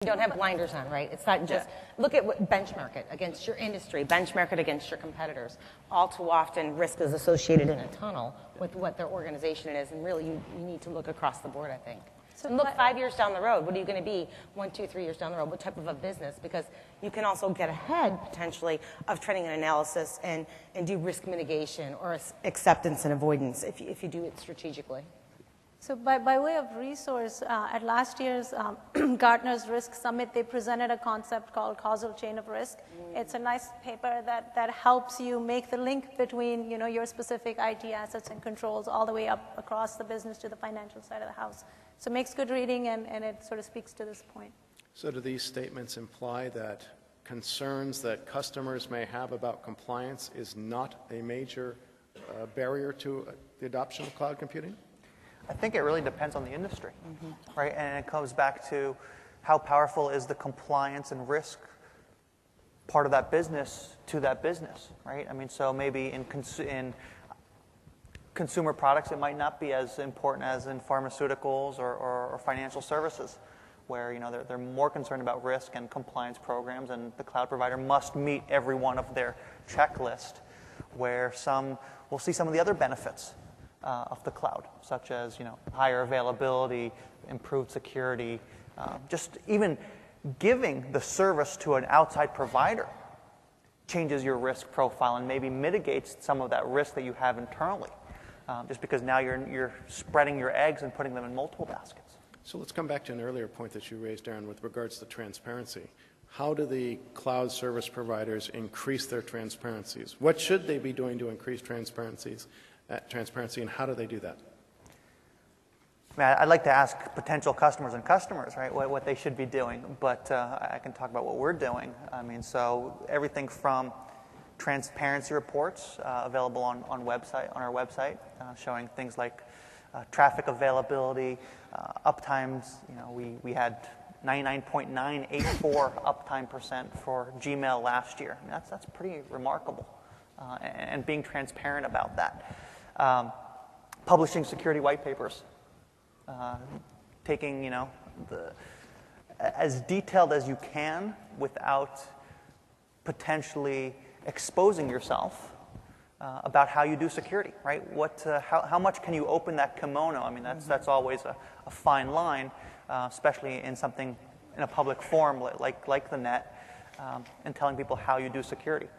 You don't have blinders on, right? It's not just, look at what, benchmark it against your industry, benchmark it against your competitors. All too often, risk is associated in a tunnel with what their organization is, and really you need to look across the board, I think. So and look 5 years down the road, what are you going to be 1, 2, 3 years down the road? What type of a business? Because you can also get ahead, potentially, of trending and analysis and do risk mitigation or acceptance and avoidance if you do it strategically. So by way of resource, at last year's Gartner's Risk Summit, they presented a concept called Causal Chain of Risk. It's a nice paper that helps you make the link between your specific IT assets and controls all the way up across the business to the financial side of the house. So it makes good reading, and it sort of speaks to this point. So do these statements imply that concerns that customers may have about compliance is not a major barrier to the adoption of cloud computing? I think it really depends on the industry, right? And it comes back to how powerful is the compliance and risk part of that business to that business, right? I mean, so maybe in consumer products, it might not be as important as in pharmaceuticals or financial services, where they're more concerned about risk and compliance programs, and the cloud provider must meet every one of their checklist. Where we'll see some of the other benefits of the cloud, such as higher availability, improved security, just even giving the service to an outside provider changes your risk profile and maybe mitigates some of that risk that you have internally, just because now you're spreading your eggs and putting them in multiple baskets. So let's come back to an earlier point that you raised, Eran, with regards to transparency. How do the cloud service providers increase their transparencies? What should they be doing to increase transparency, and how do they do that? I'd like to ask potential customers, right, what they should be doing, but I can talk about what we're doing. I mean, so everything from transparency reports available on our website, showing things like traffic availability, uptimes. We had 99.984 uptime percent for Gmail last year. I mean, that's pretty remarkable, and being transparent about that. Publishing security white papers, taking as detailed as you can without potentially exposing yourself about how you do security, right? How much can you open that kimono? I mean, that's always a fine line, especially in a public forum like the net, and telling people how you do security.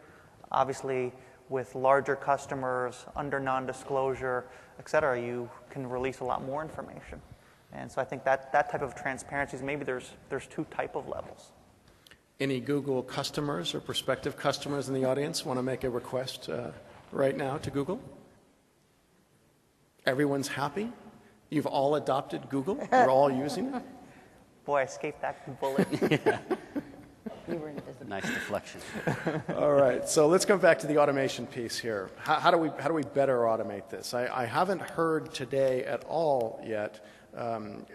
Obviously, with larger customers, under non-disclosure, et cetera, you can release a lot more information. And so I think that type of transparencies, maybe there's two type of levels. Any Google customers or prospective customers in the audience want to make a request right now to Google? Everyone's happy? You've all adopted Google? You're all using it? Boy, I escaped that bullet. Yeah. Nice deflection. All right, so let's come back to the automation piece here. How do we better automate this? I haven't heard today at all yet.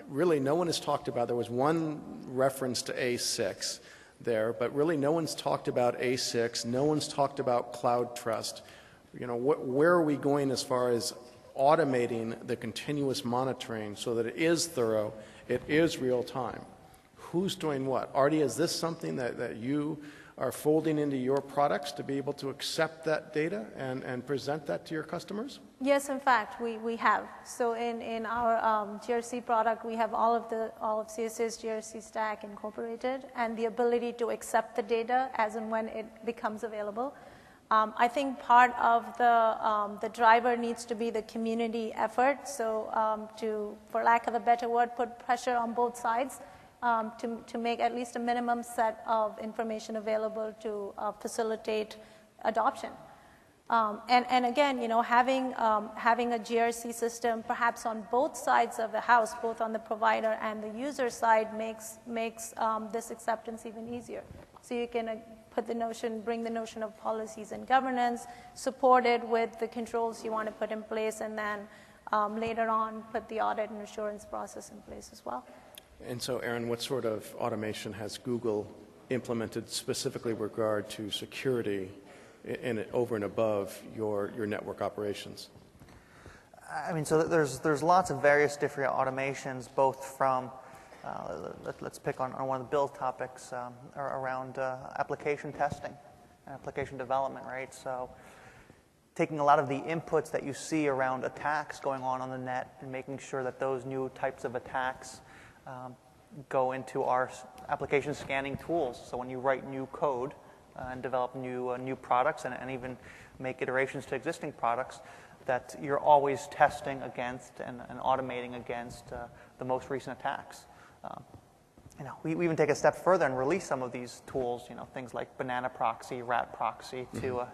Really, no one has talked about. There was one reference to A6 there, but really, no one's talked about A6. No one's talked about cloud trust. Where are we going as far as automating the continuous monitoring so that it is thorough, it is real time? Who's doing what? Arti, is this something that you are folding into your products to be able to accept that data and present that to your customers? Yes, in fact, we have. So in our GRC product, we have all of CSA's GRC stack incorporated, and the ability to accept the data as and when it becomes available. I think part of the driver needs to be the community effort. So for lack of a better word, put pressure on both sides. To make at least a minimum set of information available to facilitate adoption. And again, having a GRC system perhaps on both sides of the house, both on the provider and the user side, makes this acceptance even easier. So you can bring the notion of policies and governance, supported with the controls you want to put in place, and then later on put the audit and assurance process in place as well. And so, Eran, what sort of automation has Google implemented specifically with regard to security over and above your network operations? I mean, so there's lots of various different automations, both from let's pick on one of the Bill's topics around application testing and application development, right? So taking a lot of the inputs that you see around attacks going on the net and making sure that those new types of attacks go into our application scanning tools. So when you write new code and develop new products and even make iterations to existing products, that you're always testing against and automating against the most recent attacks. We even take a step further and release some of these tools, things like banana proxy, rat proxy, to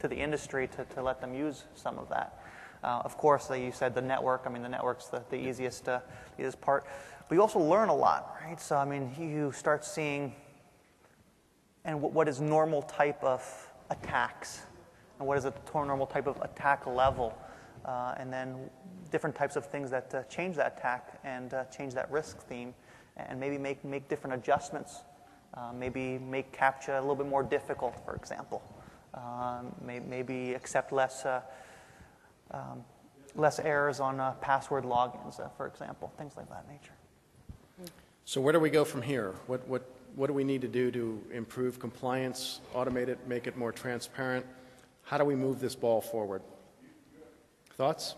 the industry to let them use some of that. Of course, you said the network. I mean, the network's the easiest part. But you also learn a lot, right? So, I mean, you start seeing and what is normal type of attacks, and what is a normal type of attack level, and then different types of things that change that attack and change that risk theme, and maybe make different adjustments. Maybe make CAPTCHA a little bit more difficult, for example. Maybe accept less errors on password logins, for example, things like that nature. So where do we go from here? What do we need to do to improve compliance, automate it, make it more transparent? How do we move this ball forward? Thoughts?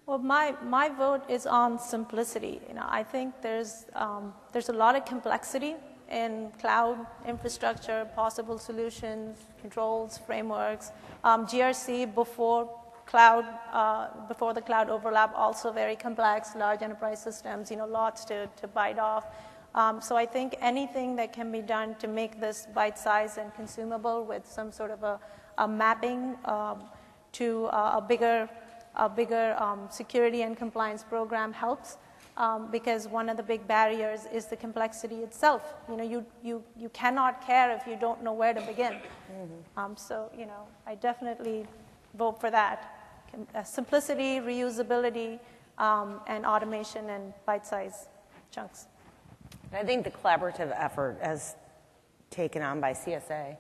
Well, my vote is on simplicity. I think there's a lot of complexity in cloud infrastructure, possible solutions, controls, frameworks. GRC before the cloud overlap, also very complex, large enterprise systems, lots to bite off. So I think anything that can be done to make this bite-sized and consumable with some sort of a mapping to a bigger security and compliance program helps, because one of the big barriers is the complexity itself. You cannot care if you don't know where to begin. So I definitely vote for that. Simplicity, reusability, and automation and bite-sized chunks. I think the collaborative effort as taken on by CSA,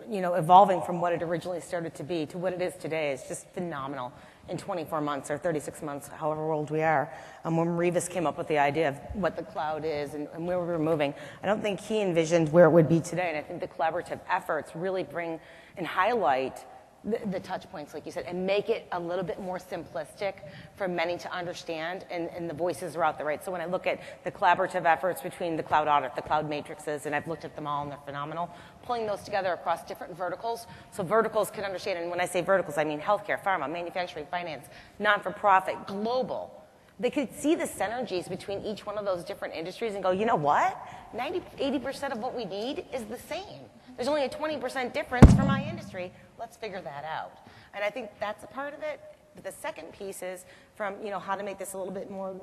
evolving from what it originally started to be to what it is today is just phenomenal in 24 months or 36 months, however old we are. When Revis came up with the idea of what the cloud is and where we were moving, I don't think he envisioned where it would be today. And I think the collaborative efforts really bring and highlight the touch points, like you said, and make it a little bit more simplistic for many to understand, and the voices are out there, right? So when I look at the collaborative efforts between the cloud audit, the cloud matrices, and I've looked at them all and they're phenomenal, pulling those together across different verticals, so verticals can understand, and when I say verticals, I mean healthcare, pharma, manufacturing, finance, non-for-profit, global. They could see the synergies between each one of those different industries and go, you know what? 80% of what we need is the same. There's only a 20% difference for my industry. Let's figure that out. And I think that's a part of it. But the second piece is from, how to make this a little bit more,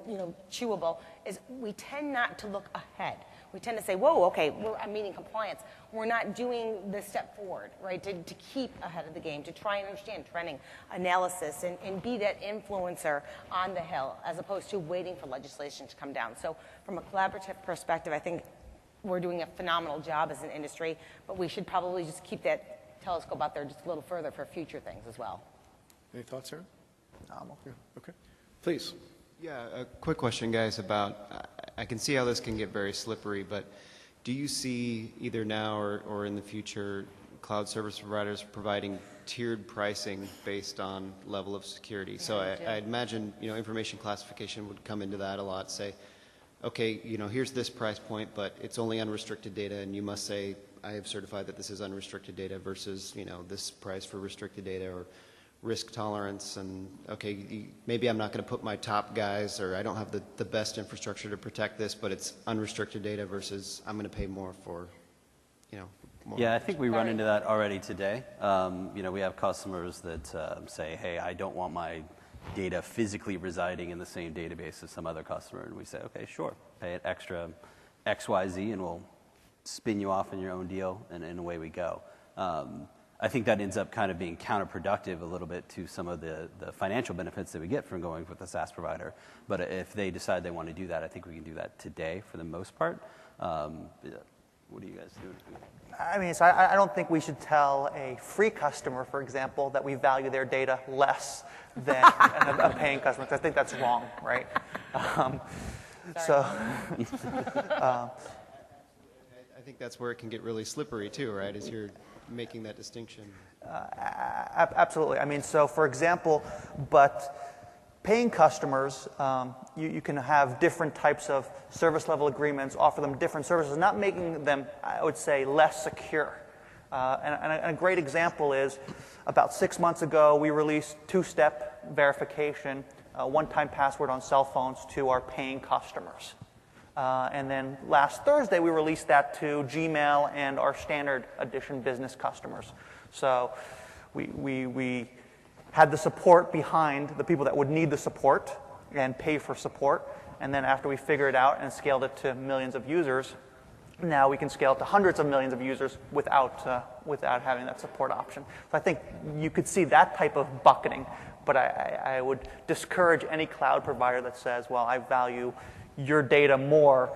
chewable, is we tend not to look ahead. We tend to say, whoa, okay, I'm meeting compliance. We're not doing the step forward, right, to keep ahead of the game, to try and understand trending analysis and be that influencer on the Hill, as opposed to waiting for legislation to come down. So from a collaborative perspective, I think we're doing a phenomenal job as an industry, but we should probably just keep that telescope out there just a little further for future things as well. Any thoughts, Eran? Yeah, okay. Please. Yeah, a quick question, guys, about, I can see how this can get very slippery, but do you see either now or in the future cloud service providers providing tiered pricing based on level of security? So I imagine, information classification would come into that a lot, say, okay, here's this price point, but it's only unrestricted data, and you must say, I have certified that this is unrestricted data versus, this price for restricted data, or risk tolerance, and okay, maybe I'm not going to put my top guys, or I don't have the best infrastructure to protect this, but it's unrestricted data versus I'm going to pay more for, more. Yeah, I think we run into that already today. We have customers that say, hey, I don't want my data physically residing in the same database as some other customer, and we say, okay, sure, pay it extra XYZ, and we'll spin you off in your own deal, and away we go. I think that ends up kind of being counterproductive a little bit to some of the financial benefits that we get from going with a SaaS provider. But if they decide they want to do that, I think we can do that today for the most part. What do you guys do? I mean, so I don't think we should tell a free customer, for example, that we value their data less than a paying customer, because I think that's wrong, right? So, I think that's where it can get really slippery too, right? As you're making that distinction. absolutely. I mean, so for example, but paying customers, you can have different types of service level agreements, offer them different services, not making them, I would say, less secure. And a great example is about 6 months ago, we released two-step verification, one-time password on cell phones to our paying customers. And then last Thursday, we released that to Gmail and our standard edition business customers. So we had the support behind the people that would need the support and pay for support. And then after we figured it out and scaled it to millions of users, now we can scale it to hundreds of millions of users without having that support option. So I think you could see that type of bucketing. But I would discourage any cloud provider that says, well, I value your data more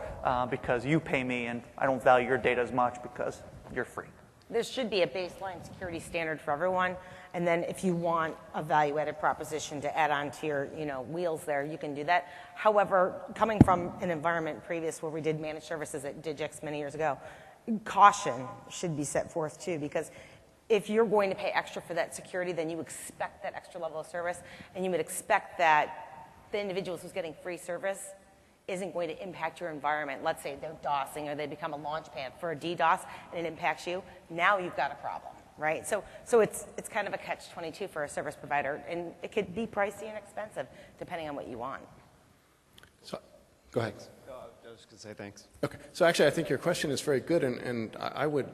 because you pay me, and I don't value your data as much because you're free. There should be a baseline security standard for everyone, and then if you want a value-added proposition to add on to your wheels there, you can do that. However, coming from an environment previous where we did managed services at Digix many years ago, caution should be set forth too, because if you're going to pay extra for that security, then you expect that extra level of service, and you would expect that the individuals who's getting free service isn't going to impact your environment. Let's say they're DOSing or they become a launch pad for a DDoS and it impacts you. Now you've got a problem, right? So it's kind of a catch-22 for a service provider, and it could be pricey and expensive depending on what you want. So, go ahead. No, I was just going to say thanks. Okay. So actually, I think your question is very good, and I would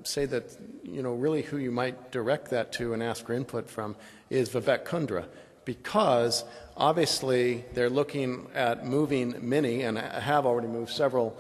say that, really who you might direct that to and ask for input from is Vivek Kundra, because obviously they're looking at moving many, and have already moved several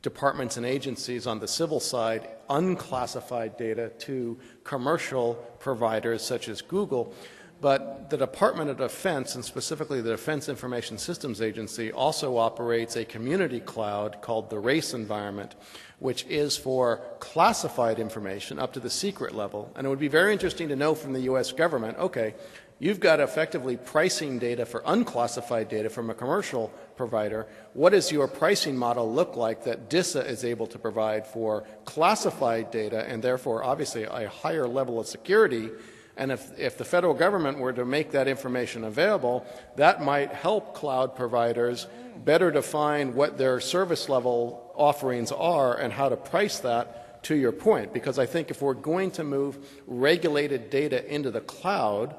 departments and agencies on the civil side, unclassified data to commercial providers such as Google. But the Department of Defense, and specifically the Defense Information Systems Agency, also operates a community cloud called the RACE environment, which is for classified information up to the secret level. And it would be very interesting to know from the U.S. government, okay, you've got effectively pricing data for unclassified data from a commercial provider. What does your pricing model look like that DISA is able to provide for classified data, and therefore obviously a higher level of security? And if the federal government were to make that information available, that might help cloud providers better define what their service level offerings are and how to price that, to your point. Because I think if we're going to move regulated data into the cloud,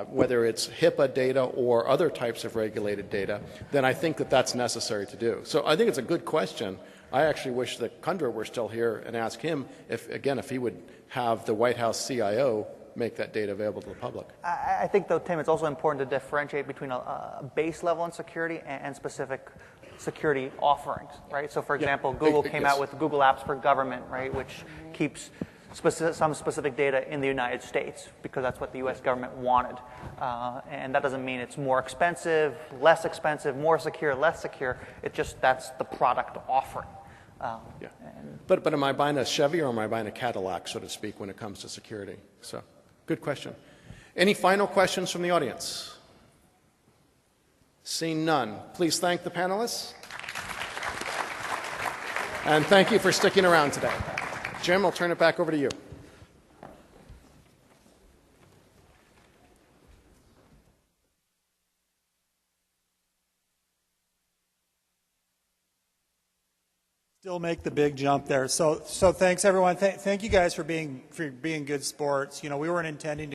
whether it's HIPAA data or other types of regulated data, then I think that that's necessary to do. So I think it's a good question. I actually wish that Kundra were still here and ask him if he would have the White House CIO make that data available to the public. I think, though, Tim, it's also important to differentiate between a base level in security and specific security offerings, right? So, for example, Google came out with Google Apps for Government, right, which keeps some specific data in the United States because that's what the U.S. government wanted. And that doesn't mean it's more expensive, more secure, less secure. It's just that's the product offering. But am I buying a Chevy or am I buying a Cadillac, so to speak, when it comes to security? So, good question. Any final questions from the audience? Seeing none, please thank the panelists. And thank you for sticking around today. Jim, I'll turn it back over to you. Still make the big jump there. So thanks everyone. Thank you guys for being good sports. We weren't intending to